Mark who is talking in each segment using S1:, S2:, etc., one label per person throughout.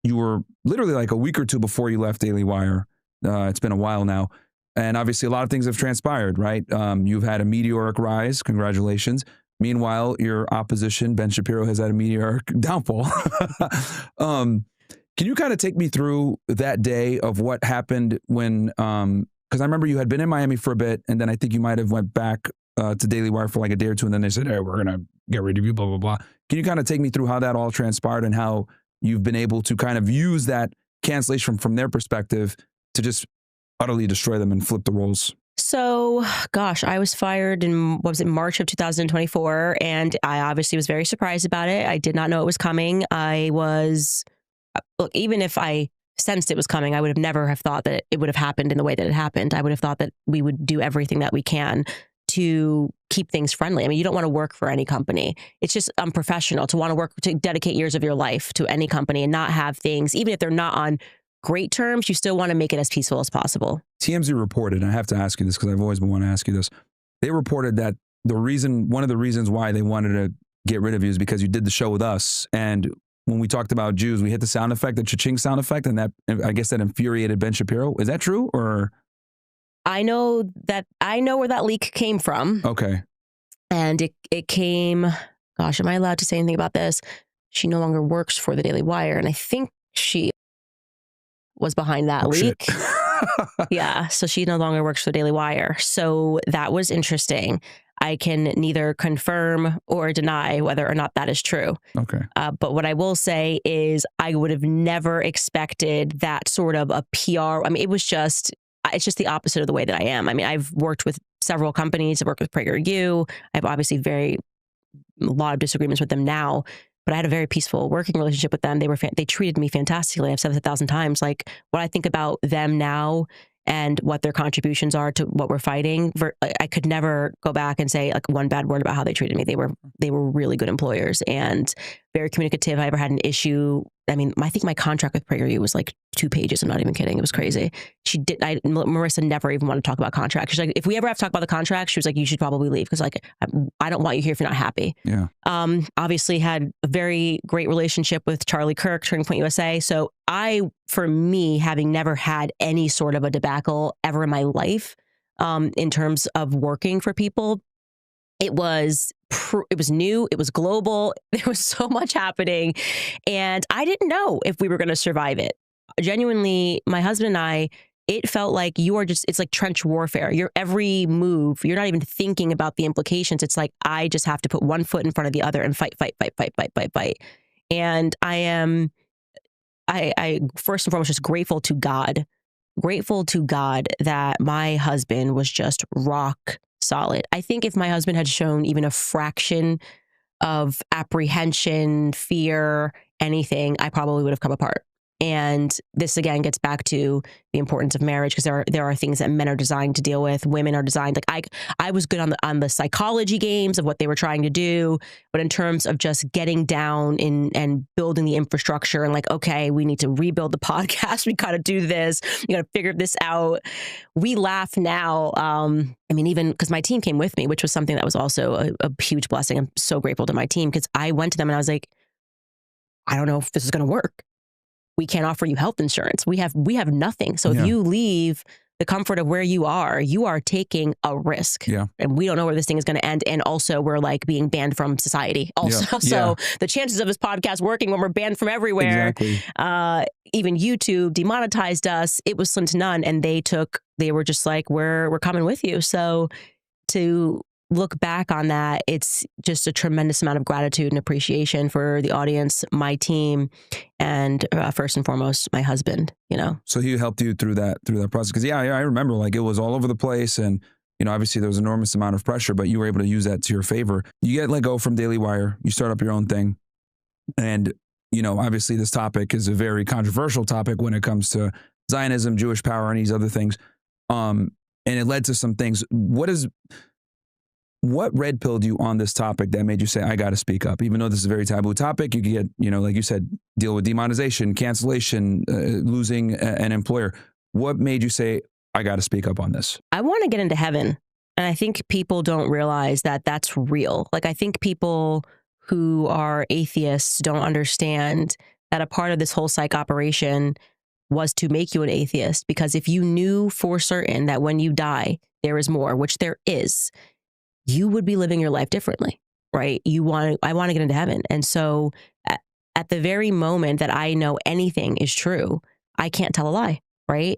S1: you were literally like a week or two before you left Daily Wire. It's been a while now. And obviously a lot of things have transpired, right? You've had a meteoric rise. Congratulations. Meanwhile, your opposition, Ben Shapiro, has had a meteoric downfall. Can you kind of take me through that day of what happened when, because I remember you had been in Miami for a bit, and then I think you might have went back to Daily Wire for like a day or two, and then they said, hey, we're going to get rid of you, blah, blah, blah. Can you kind of take me through how that all transpired and how you've been able to kind of use that cancellation from their perspective to just utterly destroy them and flip the roles?
S2: So, gosh, I was fired in, what was it, March of 2024, and I obviously was very surprised about it. I did not know it was coming. Look, even if I sensed it was coming, I would have never have thought that it would have happened in the way that it happened. I would have thought that we would do everything that we can to keep things friendly. I mean, you don't want to work for any company. It's just unprofessional to want to work, to dedicate years of your life to any company and not have things, even if they're not on great terms, you still want to make it as peaceful as possible.
S1: TMZ reported, and I have to ask you this because I've always been wanting to ask you this. They reported that one of the reasons why they wanted to get rid of you is because you did the show with us. And when we talked about Jews, we hit the sound effect, the cha-ching sound effect, and that, I guess, that infuriated Ben Shapiro. Is that true? Or
S2: I know where that leak came from.
S1: Okay.
S2: And it came, gosh, am I allowed to say anything about this? She no longer works for the Daily Wire, and I think she was behind that leak. Yeah, so she no longer works for the Daily Wire. So that was interesting. I can neither confirm or deny whether or not that is true.
S1: Okay.
S2: But what I will say is I would have never expected that sort of a PR. I mean, it's just the opposite of the way that I am. I mean, I've worked with several companies. I've worked with PragerU. I have obviously a lot of disagreements with them now. But I had a very peaceful working relationship with them. They treated me fantastically. I've said it 1,000 times. Like, what I think about them now and what their contributions are to what we're fighting, I could never go back and say like one bad word about how they treated me. They were really good employers and very communicative. I ever had an issue. I mean, I think my contract with PragerU was like 2 pages. I'm not even kidding. It was crazy. Marissa never even wanted to talk about contracts. She's like, if we ever have to talk about the contract, she was like, you should probably leave because like I don't want you here if you're not happy.
S1: Yeah.
S2: Obviously had a very great relationship with Charlie Kirk, Turning Point USA. So for me, having never had any sort of a debacle ever in my life, in terms of working for people, it was new. It was global. There was so much happening. And I didn't know if we were going to survive it. Genuinely, my husband and I, it felt like it's like trench warfare. Your every move, you're not even thinking about the implications. It's like, I just have to put one foot in front of the other and fight. And I first and foremost, just grateful to God that my husband was just rock solid. I think if my husband had shown even a fraction of apprehension, fear, anything, I probably would have come apart. And this again gets back to the importance of marriage, because there are things that men are designed to deal with. Women are designed, like I was good on the psychology games of what they were trying to do, but in terms of just getting down and building the infrastructure and like, okay, we need to rebuild the podcast. We got to do this. We got to figure this out. We laugh now. I mean, even because my team came with me, which was something that was also a huge blessing. I'm so grateful to my team because I went to them and I was like, I don't know if this is going to work. We can't offer you health insurance. We have nothing. So if you leave the comfort of where you are taking a risk.
S1: Yeah. And
S2: we don't know where this thing is going to end. And also we're like being banned from society also. Yeah. So the chances of this podcast working when we're banned from everywhere, even YouTube demonetized us. It was slim to none. And they were just like, we're coming with you. So to look back on that, it's just a tremendous amount of gratitude and appreciation for the audience, my team, and first and foremost, my husband,
S1: So he helped you through that process. Because I remember like it was all over the place. And, obviously there was an enormous amount of pressure, but you were able to use that to your favor. You get let go from Daily Wire. You start up your own thing. And, obviously this topic is a very controversial topic when it comes to Zionism, Jewish power, and these other things. And it led to some things. What red pilled you on this topic that made you say, I got to speak up? Even though this is a very taboo topic, you can get, like you said, deal with demonetization, cancellation, losing an employer. What made you say, I got to speak up on this?
S2: I want to get into heaven. And I think people don't realize that that's real. Like, I think people who are atheists don't understand that a part of this whole psych operation was to make you an atheist. Because if you knew for certain that when you die, there is more, which there is, you would be living your life differently, right? I want to get into heaven. And so at the very moment that I know anything is true, I can't tell a lie, right?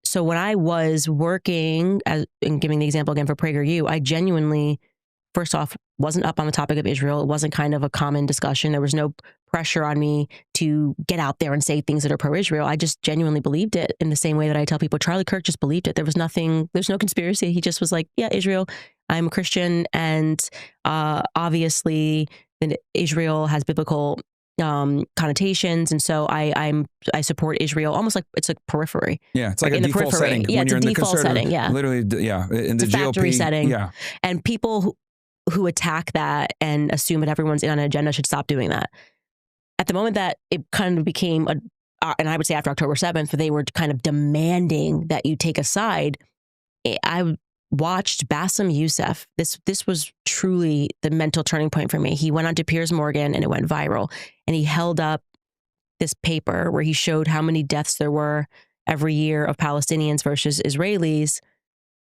S2: So when I was working, and giving the example again for PragerU, I genuinely, first off, wasn't up on the topic of Israel. It wasn't kind of a common discussion. There was no pressure on me to get out there and say things that are pro-Israel. I just genuinely believed it, in the same way that I tell people Charlie Kirk just believed it. There's no conspiracy. He just was like, yeah, Israel, I'm a Christian. And obviously Israel has biblical connotations, and so I support Israel almost like it's a periphery.
S1: Yeah, it's like a default setting.
S2: Yeah,
S1: when
S2: it's
S1: you're
S2: a
S1: in
S2: default
S1: the
S2: setting. Yeah,
S1: literally. Yeah, in the
S2: factory
S1: GOP
S2: setting.
S1: Yeah,
S2: and people who attack that and assume that everyone's in on an agenda should stop doing that. At the moment that it kind of became and I would say after October 7th, they were kind of demanding that you take a side. I watched Bassem Youssef. This was truly the mental turning point for me. He went on to Piers Morgan and it went viral. And he held up this paper where he showed how many deaths there were every year of Palestinians versus Israelis.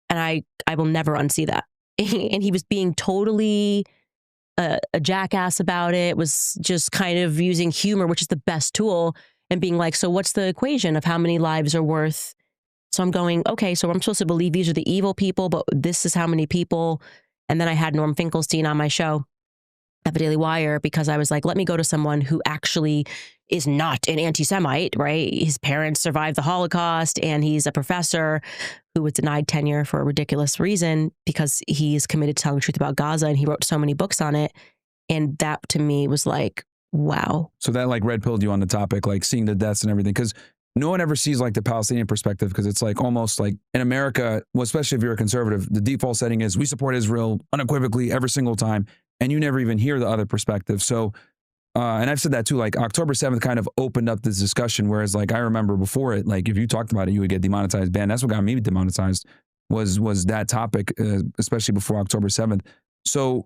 S2: And I will never unsee that. And he was being totally a jackass about it, was just kind of using humor, which is the best tool, and being like, so what's the equation of how many lives are worth? So I'm going, okay, so I'm supposed to believe these are the evil people, but this is how many people. And then I had Norm Finkelstein on my show at the Daily Wire, because I was like, let me go to someone who actually is not an anti-Semite, right? His parents survived the Holocaust, and he's a professor who was denied tenure for a ridiculous reason because he's committed to telling the truth about Gaza, and he wrote so many books on it. And that to me was like, wow.
S1: So that like red pilled you on the topic, like seeing the deaths and everything, because no one ever sees like the Palestinian perspective, because it's like almost like in America, well, especially if you're a conservative, the default setting is we support Israel unequivocally every single time, and you never even hear the other perspective. So, and I've said that too, like October 7th kind of opened up this discussion, whereas like I remember before it, like if you talked about it, you would get demonetized, banned. That's what got me demonetized was that topic, especially before October 7th. So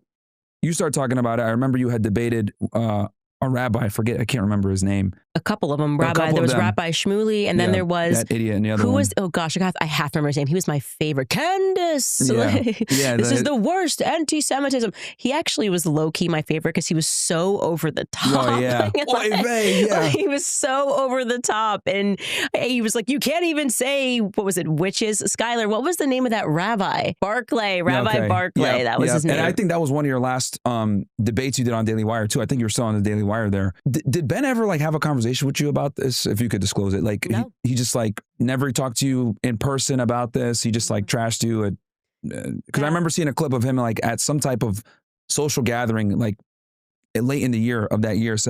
S1: you start talking about it. I remember you had debated a rabbi, I can't remember his name.
S2: A couple of them. There was Rabbi Shmuley, and then there was
S1: that idiot and the other one.
S2: Who was, oh gosh, I have to remember his name. He was my favorite. Candace.
S1: Yeah,
S2: this is the worst anti-Semitism. He actually was low-key my favorite because he was so over the top.
S1: Oh, yeah.
S2: He was so over the top. And he was like, you can't even say, what was it, witches? Skylar, what was the name of that rabbi? Barclay, Rabbi Barclay. That was his name.
S1: And I think that was one of your last debates you did on Daily Wire too. I think you were still on the Daily Wire there. Did Ben ever like have a conversation with you about this, if you could disclose it? Like
S2: no.
S1: he just like never talked to you in person about this. He just like trashed you. Because I remember seeing a clip of him like at some type of social gathering like late in the year of that year saying,